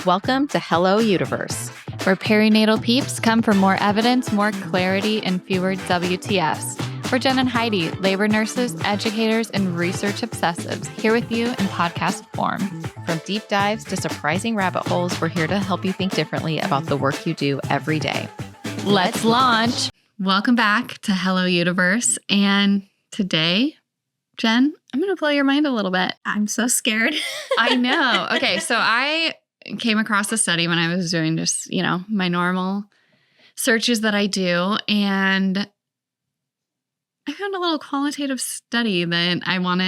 Welcome to Hello Universe, where perinatal peeps come for more evidence, more clarity, and fewer WTFs. We're Jen and Heidi, labor nurses, educators, and research obsessives, here with you in podcast form. From deep dives to surprising rabbit holes, we're here to help you think differently about the work you do every day. Let's launch! Welcome back to Hello Universe. And today, Jen, I'm going to blow your mind a little bit. I'm so scared. I know. Okay, so I came across a study when I was doing just, my normal searches that I do. And I found a little qualitative study that I want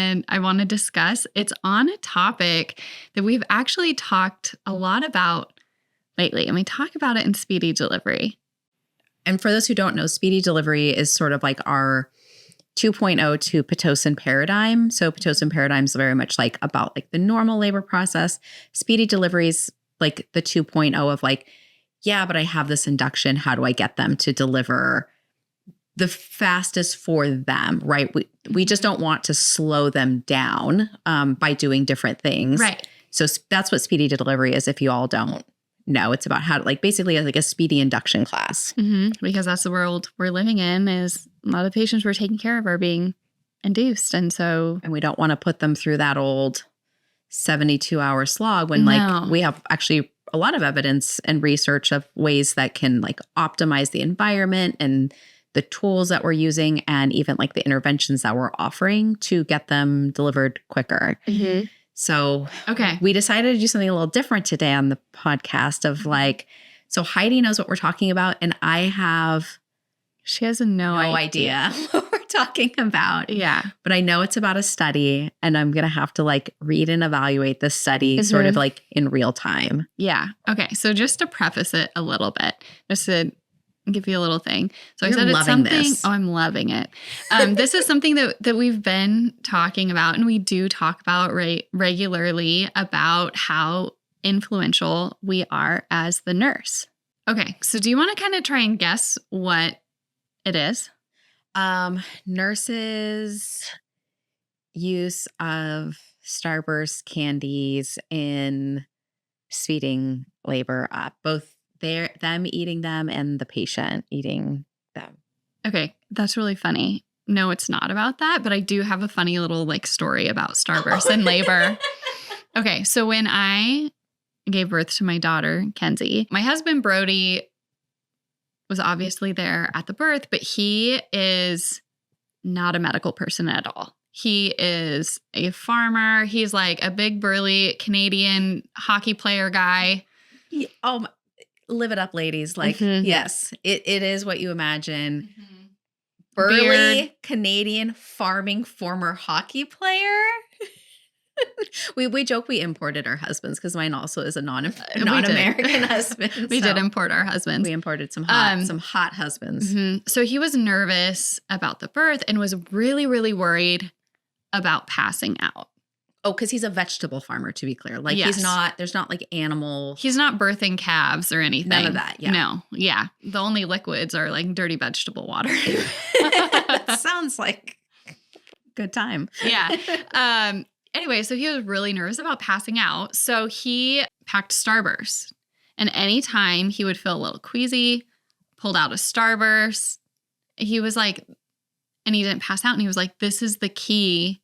to discuss. It's on a topic that we've actually talked a lot about lately, and we talk about it in speedy delivery. And for those who don't know, speedy delivery is sort of like our 2.0 to Pitocin paradigm. So Pitocin paradigm is very much like about like the normal labor process. Speedy delivery is like the 2.0 of like, yeah, but I have this induction. How do I get them to deliver the fastest for them, right? We just don't want to slow them down by doing different things. Right. So that's what speedy delivery is. If you all don't know, it's about how to like basically like a speedy induction class. Mm-hmm. Because that's the world we're living in, is a lot of patients we're taking care of are being induced. And we don't want to put them through that old 72-hour slog when like we have actually a lot of evidence and research of ways that can like optimize the environment and the tools that we're using and even like the interventions that we're offering to get them delivered quicker. Mm-hmm. So we decided to do something a little different today on the podcast of like, so Heidi knows what we're talking about and she has no idea what we're talking about. Yeah. But I know it's about a study and I'm going to have to like read and evaluate this study sort of like in real time. Yeah. Okay. So just to preface it a little bit, just to give you a little thing. So You're I said it's something. This. Oh, I'm loving it. This is something that we've been talking about, and we do talk about regularly about how influential we are as the nurse. Okay. So do you want to kind of try and guess what it is? Nurses' use of Starburst candies in speeding labor up, both them eating them and the patient eating them. Okay, that's really funny. No, it's not about that, but I do have a funny little like story about Starburst and labor. Okay, so when I gave birth to my daughter, Kenzie, my husband, Brody, was obviously there at the birth, but he is not a medical person at all. He is a farmer. He's like a big, burly Canadian hockey player guy. Live it up, ladies. Like, yes, it is what you imagine. Mm-hmm. Burly Beard. Canadian farming former hockey player. we joke we imported our husbands because mine also is a non-American husband. We did import our husbands. We imported some hot husbands. Mm-hmm. So he was nervous about the birth and was really, really worried about passing out. Oh, because he's a vegetable farmer, to be clear. Like there's not like animal. He's not birthing calves or anything. None of that, yeah. No, yeah. The only liquids are like dirty vegetable water. Sounds like a good time. Yeah. Anyway, so he was really nervous about passing out. So he packed Starburst. And anytime he would feel a little queasy, pulled out a Starburst, he was like, and he didn't pass out. And he was like, this is the key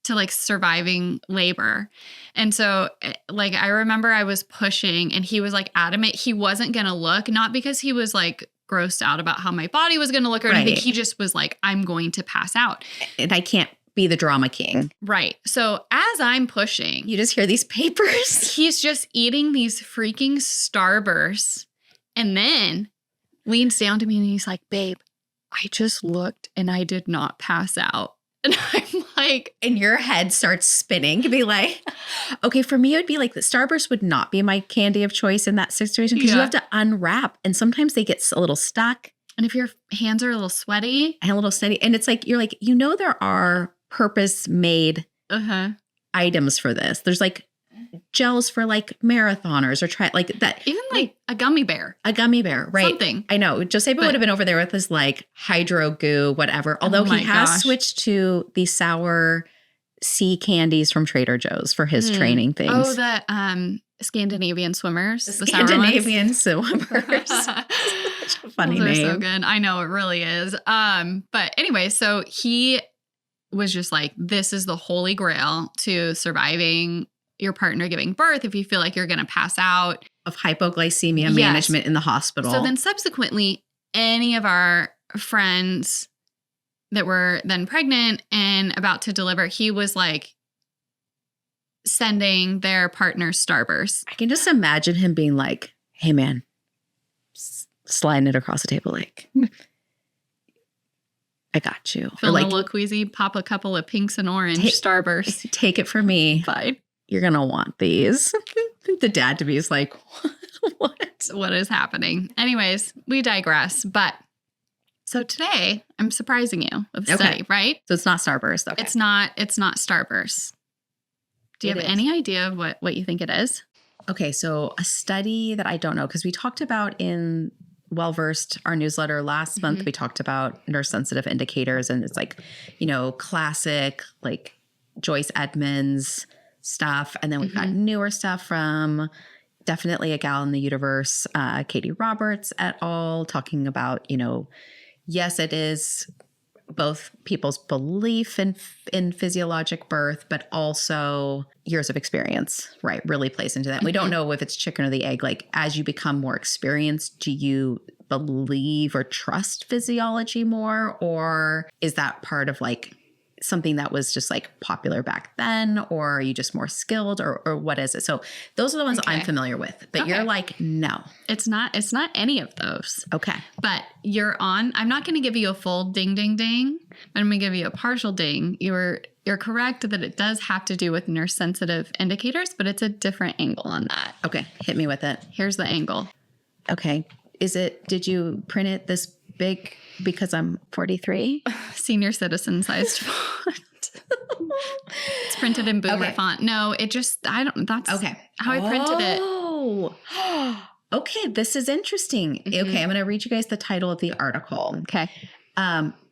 to like surviving labor. And so like, I remember I was pushing and he was like adamant he wasn't going to look, not because he was like grossed out about how my body was going to look or anything. He just was like, I'm going to pass out. And I can't be the drama king. Right. So as I'm pushing, you just hear these papers. He's just eating these freaking Starbursts and then leans down to me and he's like, babe, I just looked and I did not pass out. And I'm like, and your head starts spinning to be like, okay, for me, it would be like the Starburst would not be my candy of choice in that situation because you have to unwrap and sometimes they get a little stuck. And if your hands are a little sweaty. And a little steady. And it's like, you're like, there are purpose made items for this. There's like gels for like marathoners or try like that. Even like a gummy bear. A gummy bear, right? Something. I know. Joseba would have been over there with his like hydro goo, whatever. Although he has switched to the sour sea candies from Trader Joe's for his training things. Oh, the Scandinavian swimmers. The sour ones. Scandinavian swimmers. Such a funny Those name. are so good. I know, it really is. But anyway, so he was just like, this is the holy grail to surviving your partner giving birth if you feel like you're going to pass out. Of hypoglycemia Yes. management in the hospital. So then subsequently, any of our friends that were then pregnant and about to deliver, he was like sending their partners Starburst. I can just imagine him being like, hey man, sliding it across the table like, I got you. Or Feeling like, a little queasy, pop a couple of pinks and orange Starburst. take it from me. Fine. You're going to want these. The dad to be is like, what? What is happening? Anyways, we digress. But so today I'm surprising you with a study, right? So it's not Starburst. Okay. It's not Starburst. Do you It have is. any idea of what you think it is? Okay. So a study that I don't know, because we talked about in Well-Versed, our newsletter last month, we talked about nurse sensitive indicators, and it's like, classic, like Joyce Edmonds stuff. And then we've got newer stuff from definitely a gal in the universe, Katie Roberts et al., talking about, yes, it is both people's belief in physiologic birth, but also years of experience, right, really plays into that. We don't know if it's chicken or the egg. Like, as you become more experienced, do you believe or trust physiology more? Or is that part of like something that was just like popular back then? Or are you just more skilled, or what is it? So those are the ones I'm familiar with, but you're like, no, It's not any of those. okay. But I'm not going to give you a full ding, ding, ding. I'm going to give you a partial ding. You're correct that it does have to do with nurse sensitive indicators, but it's a different angle on that. Okay, hit me with it. Here's the angle. Okay. Did you print it this big because I'm 43? Senior citizen sized font. It's printed in boomer font. No, that's how I printed it. Oh, okay. This is interesting. Okay, I'm going to read you guys the title of the article. Okay.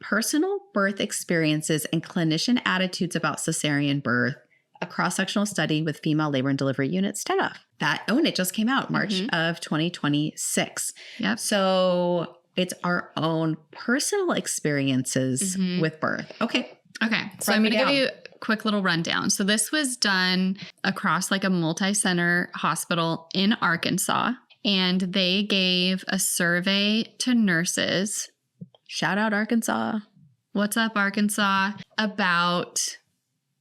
Personal birth experiences and clinician attitudes about cesarean birth, a cross-sectional study with female labor and delivery unit staff. And it just came out March of 2026. Yep. So it's our own personal experiences with birth. Okay. Okay. So I'm going to give you a quick little rundown. So this was done across like a multi-center hospital in Arkansas, and they gave a survey to nurses. Shout out Arkansas. What's up, Arkansas? About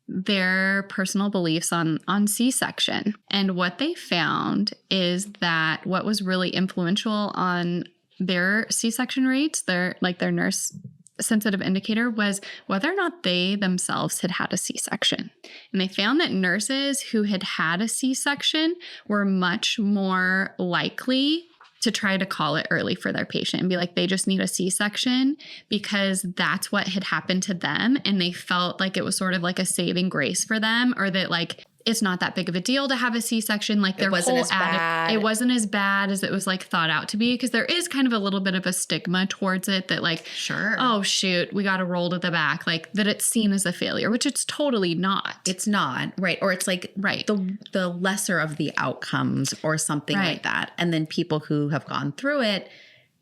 their personal beliefs on C-section. And what they found is that what was really influential on their C-section rates, their nurse sensitive indicator, was whether or not they themselves had had a C-section. And they found that nurses who had had a C-section were much more likely to try to call it early for their patient and be like, they just need a C-section, because that's what had happened to them. And they felt like it was sort of like a saving grace for them, or that like, it's not that big of a deal to have a C-section. Like their whole attitude, it wasn't as bad as it was like thought out to be, because there is kind of a little bit of a stigma towards it that like, Sure. oh shoot, we got to roll to the back, like that it's seen as a failure, which it's totally not. It's not, right? Or it's like the lesser of the outcomes or something like that. And then people who have gone through it,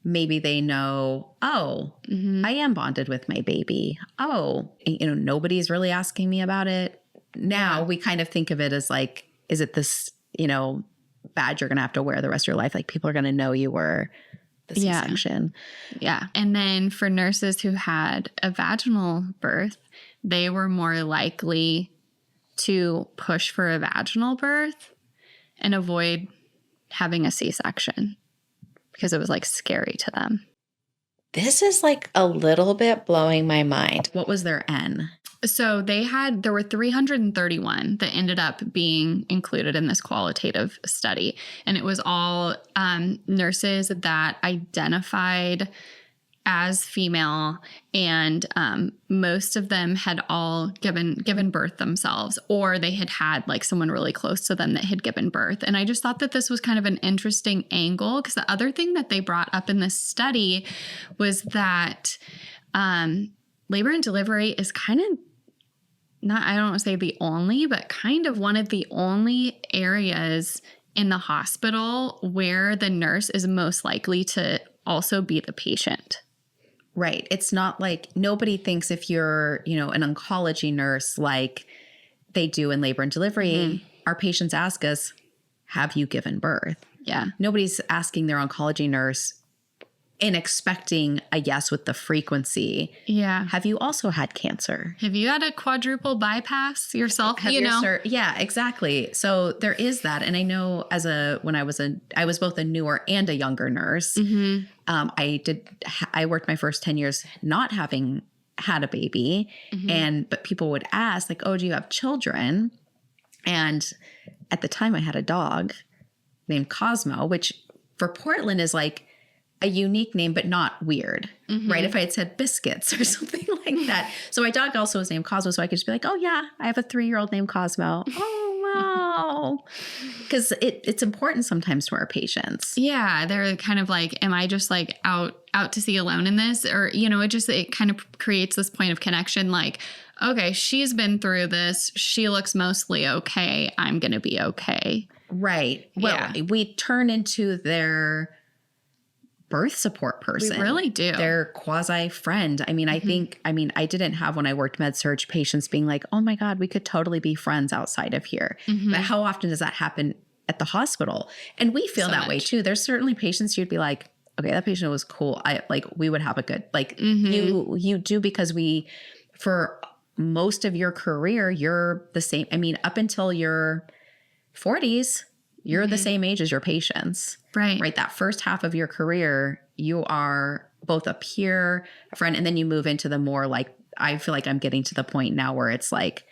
maybe they know, I am bonded with my baby. Oh, nobody's really asking me about it. Now we kind of think of it as like, is it this, badge you're going to have to wear the rest of your life? Like people are going to know you were the C-section. Yeah. And then for nurses who had a vaginal birth, they were more likely to push for a vaginal birth and avoid having a C-section because it was like scary to them. This is like a little bit blowing my mind. What was their N? So there were 331 that ended up being included in this qualitative study. And it was all nurses that identified as female, and most of them had all given birth themselves, or they had like someone really close to them that had given birth. And I just thought that this was kind of an interesting angle, because the other thing that they brought up in this study was that labor and delivery is kind of not, I don't want to say the only, but kind of one of the only areas in the hospital where the nurse is most likely to also be the patient. Right. It's not like nobody thinks if you're, an oncology nurse like they do in labor and delivery, our patients ask us, have you given birth? Yeah. Nobody's asking their oncology nurse and expecting a yes with the frequency. Yeah. Have you also had cancer? Have you had a quadruple bypass yourself? Yeah, exactly. So there is that. And I know I was both a newer and a younger nurse. I worked my first 10 years not having had a baby. But people would ask like, oh, do you have children? And at the time I had a dog named Cosmo, which for Portland is like a unique name, but not weird, right? If I had said Biscuits or something like that. So my dog also was named Cosmo. So I could just be like, oh yeah, I have a 3-year-old named Cosmo. Oh, wow. Because it's important sometimes to our patients. Yeah. They're kind of like, am I just like out to sea alone in this? Or, it kind of creates this point of connection. Like, okay, she's been through this. She looks mostly okay. I'm going to be okay. Right. Well, we turn into their birth support person. We really do. Their quasi friend. I mean, I didn't have when I worked med surg patients being like, oh my God, we could totally be friends outside of here. But how often does that happen at the hospital? And we feel that way too. There's certainly patients you'd be like, okay, that patient was cool. We would have a good, you do because for most of your career, you're the same. I mean, up until your 40s, you're the same age as your patients. Right. That first half of your career, you are both a peer, a friend, and then you move into the more like, I feel like I'm getting to the point now where it's like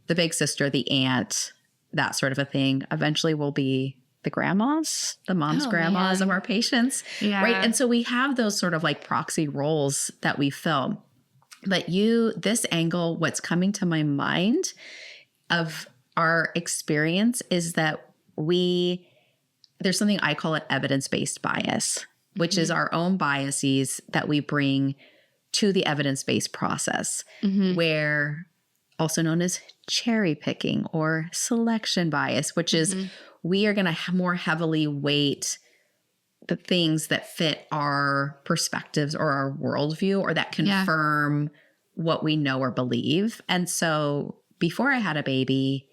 the big sister, the aunt, that sort of a thing. Eventually we'll be the grandmas, the grandmas of our patients. Yeah. Right. And so we have those sort of like proxy roles that we fill. But this angle, what's coming to my mind of our experience is that there's something I call it evidence-based bias, which is our own biases that we bring to the evidence-based process, where also known as cherry picking or selection bias, which is we are going to more heavily weight the things that fit our perspectives or our worldview or that confirm what we know or believe. And so before I had a baby,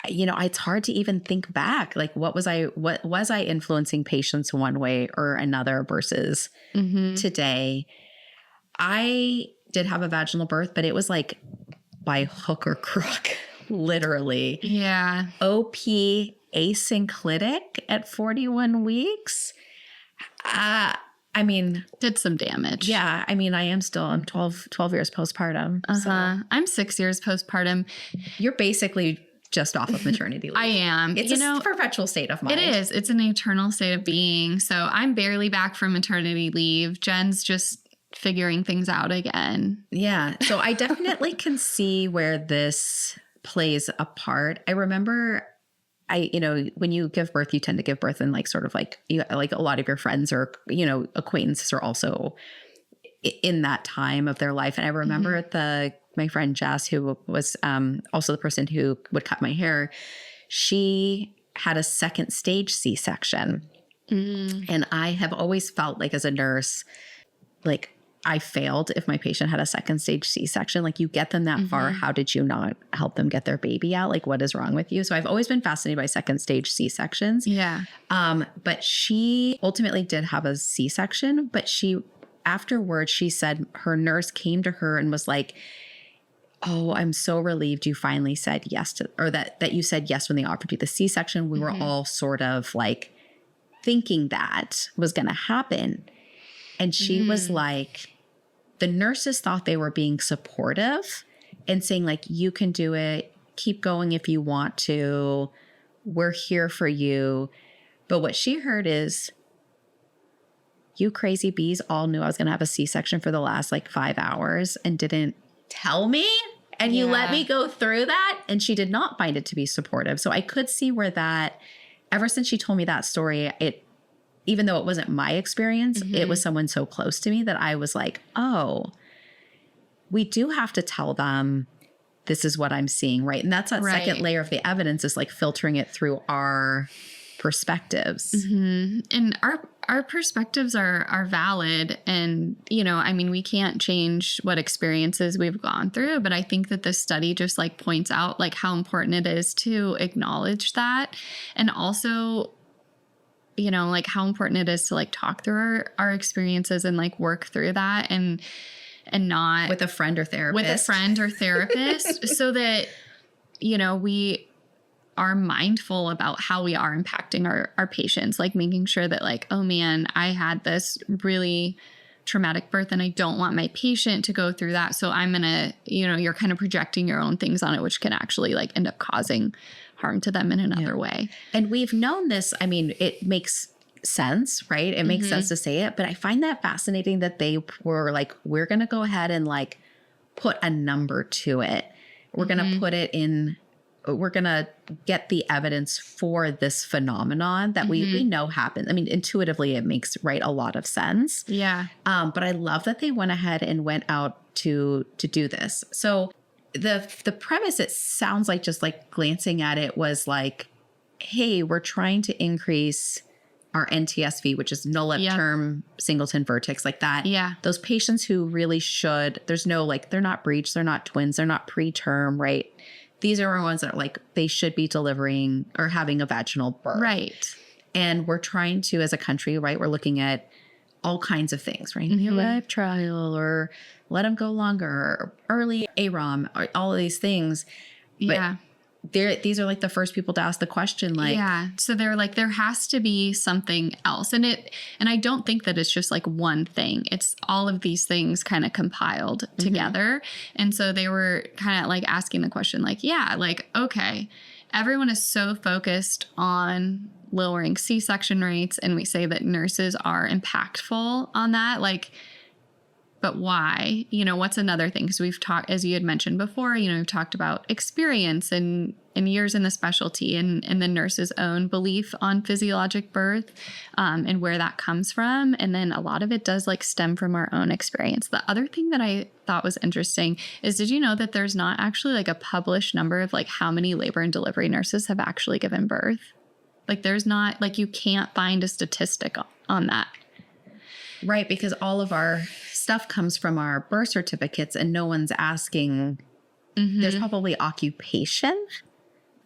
it's hard to even think back. Like, what was I influencing patients one way or another versus today? I did have a vaginal birth, but it was like by hook or crook, literally. Yeah. OP asynclitic at 41 weeks. Did some damage. Yeah. I'm 12 years postpartum. So I'm 6 years postpartum. you're basically just off of maternity leave. I am. It's a perpetual state of mind. It is. It's an eternal state of being. So I'm barely back from maternity leave. Jen's just figuring things out again. Yeah. So I definitely can see where this plays a part. I remember when you give birth, you tend to give birth in like sort of like like a lot of your friends or, acquaintances are also in that time of their life. And I remember my friend Jess, who was also the person who would cut my hair, she had a second stage C-section. And I have always felt like as a nurse, like I failed if my patient had a second stage C-section. Like, you get them that far. How did you not help them get their baby out? Like, what is wrong with you? So I've always been fascinated by second stage C-sections. Yeah. But she ultimately did have a C-section, but afterwards she said her nurse came to her and was like, oh, I'm so relieved you finally said yes or that you said yes when they offered you the C-section. We were all sort of like thinking that was going to happen. And she was like, the nurses thought they were being supportive and saying like, you can do it. Keep going if you want to. We're here for you. But what she heard is, you crazy bees all knew I was going to have a C-section for the last like 5 hours and didn't tell me. And you let me go through that. And she did not find it to be supportive. So I could see where that, ever since she told me that story, even though it wasn't my experience, it was someone so close to me that I was like, oh, we do have to tell them this is what I'm seeing, right? And that's that second layer of the evidence is like filtering it through our perspectives. And our perspectives are valid. And, I mean, we can't change what experiences we've gone through, but I think that this study just like points out like how important it is to acknowledge that. And also, like how important it is to like talk through our experiences and like work through that and not With a friend or therapist. So that, we are mindful about how we are impacting our patients, like making sure that like, oh man, I had this really traumatic birth and I don't want my patient to go through that. So I'm going to, you're kind of projecting your own things on it, which can actually like end up causing harm to them in another way. And we've known this. I mean, it makes sense, right? It makes sense to say it, but I find that fascinating that they were like, we're going to go ahead and like put a number to it. We're going to put it in, we're going to get the evidence for this phenomenon that we know happens. I mean, intuitively, it makes a lot of sense. Yeah. But I love that they went ahead and went out to do this. So the premise, it sounds like, just like glancing at it, was like, hey, we're trying to increase our NTSV, which is no left term singleton vertex, like that. Yeah. Those patients who really should, there's no like, they're not breech, they're not twins, they're not preterm, right? These are ones that are like, they should be delivering or having a vaginal birth. Right. And we're trying to, as a country, right, we're looking at all kinds of things, right? The Arrive trial, or let them go longer, or early AROM, or all of these things. But these are like the first people to ask the question, like, so they're like, there has to be something else. And I don't think that it's just like one thing. It's all of these things kind of compiled together. And so they were kind of like asking the question, like, like, okay, everyone is so focused on lowering C-section rates, and we say that nurses are impactful on that, like, but why? What's another thing? Because we've talked, as you had mentioned before, we've talked about experience and years in the specialty, and the nurse's own belief on physiologic birth, and where that comes from. And then a lot of it does like stem from our own experience. The other thing that I thought was interesting is, did you know that there's not actually like a published number of like how many labor and delivery nurses have actually given birth? Like there's not, like, you can't find a statistic on that. Right, because all of our stuff comes from our birth certificates, and no one's asking. There's probably occupation.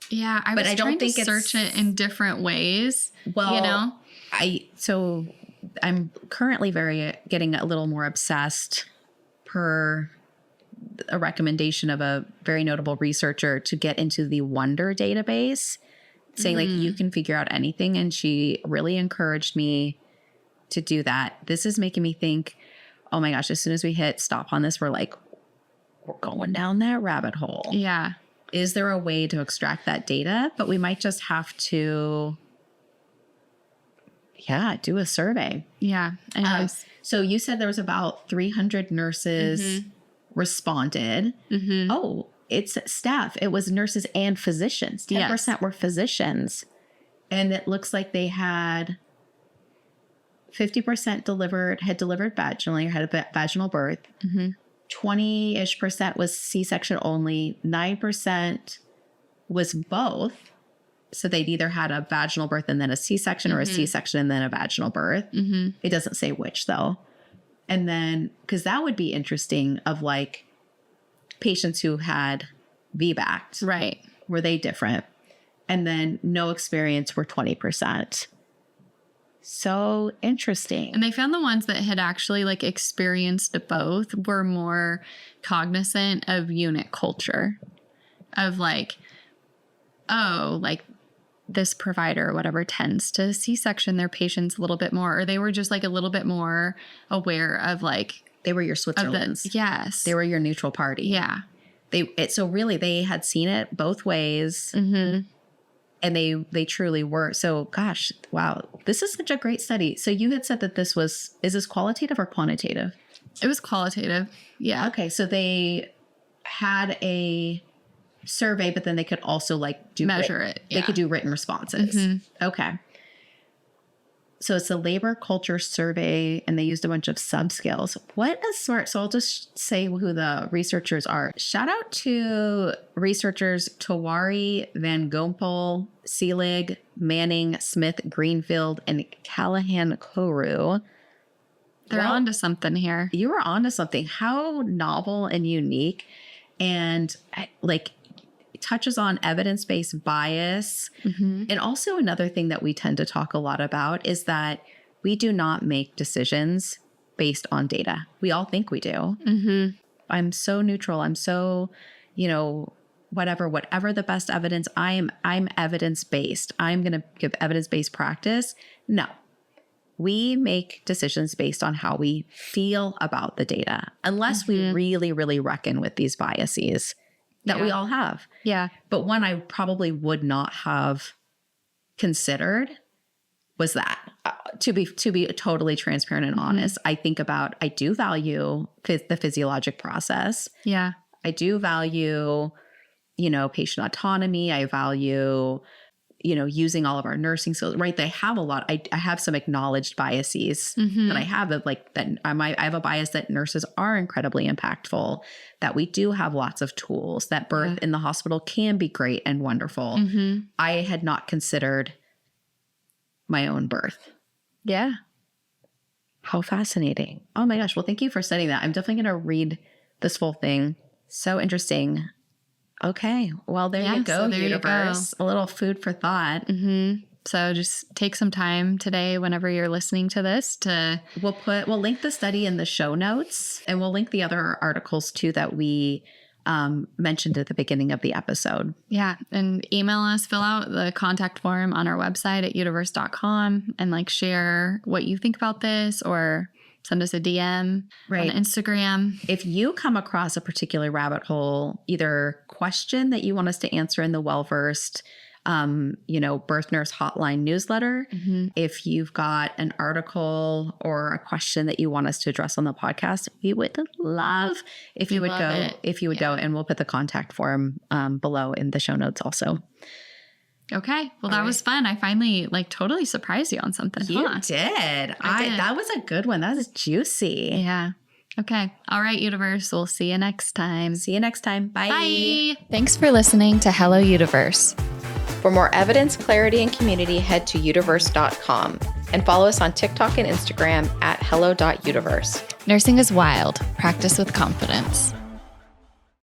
Yeah, I don't think search it in different ways. Well, I'm currently getting a little more obsessed, per a recommendation of a very notable researcher, to get into the Wonder database, saying like, you can figure out anything, and she really encouraged me to do that. This is making me think, oh my gosh, as soon as we hit stop on this, we're going down that rabbit hole. Yeah. Is there a way to extract that data? But we might just have to, do a survey. Yeah. So you said there was about 300 nurses responded. Oh, it's staff. It was nurses and physicians. 10% were physicians. And it looks like they had 50% had delivered vaginally, or had a vaginal birth. 20-ish% was C-section only. 9% was both. So they'd either had a vaginal birth and then a C-section, or a C-section and then a vaginal birth. It doesn't say which, though. And then, because that would be interesting, of like patients who had VBAC'd. Right. Were they different? And then no experience were 20%. So interesting. And they found the ones that had actually like experienced both were more cognizant of unit culture, of like, oh, like this provider or whatever tends to C-section their patients a little bit more, or they were just like a little bit more aware of like, they were your Switzerlands. Yes. They were your neutral party. Yeah. So really they had seen it both ways. And they truly were. So, gosh, wow, this is such a great study. So you had said that is this qualitative or quantitative? It was qualitative. Yeah. Okay. So they had a survey, but then they could also like measure it. Yeah. They could do written responses. Okay. So it's a labor culture survey, and they used a bunch of subscales. What a smart. So I'll just say who the researchers are. Shout out to researchers Tawari, Van Gompel, Seelig, Manning, Smith, Greenfield, and Callahan Koru. They're onto something here. You were onto something. How novel and unique, and like touches on evidence-based bias. And also another thing that we tend to talk a lot about is that we do not make decisions based on data. We all think we do. I'm so neutral. I'm so, whatever the best evidence. I'm evidence-based. I'm going to give evidence-based practice. No. We make decisions based on how we feel about the data, unless we really, really reckon with these biases that we all have. Yeah. But one I probably would not have considered was that. To be totally transparent and honest, I do value the physiologic process. Yeah. I do value, patient autonomy. I value, using all of our nursing skills, right? They have a lot. I have some acknowledged biases that I have that I have a bias that nurses are incredibly impactful, that we do have lots of tools, that birth in the hospital can be great and wonderful. I had not considered my own birth. Yeah. How fascinating. Oh my gosh. Well, thank you for studying that. I'm definitely going to read this full thing. So interesting. Okay. Well, there you go, universe. A little food for thought. So just take some time today whenever you're listening to this We'll link the study in the show notes, and we'll link the other articles too that we mentioned at the beginning of the episode. Yeah. And email us, fill out the contact form on our website at universe.com and share what you think about this, or send us a DM on Instagram. If you come across a particular rabbit hole, either question that you want us to answer in the Well-Versed, Birth Nurse Hotline newsletter, if you've got an article or a question that you want us to address on the podcast, we would love if you would go, and we'll put the contact form below in the show notes also. Okay. Well, that was fun. I finally totally surprised you on something. You did. That was a good one. That was juicy. Yeah. Okay. All right, universe. We'll see you next time. Bye. Bye. Thanks for listening to Hello Universe. For more evidence, clarity, and community, head to universe.com and follow us on TikTok and Instagram at hello.universe. Nursing is wild. Practice with confidence.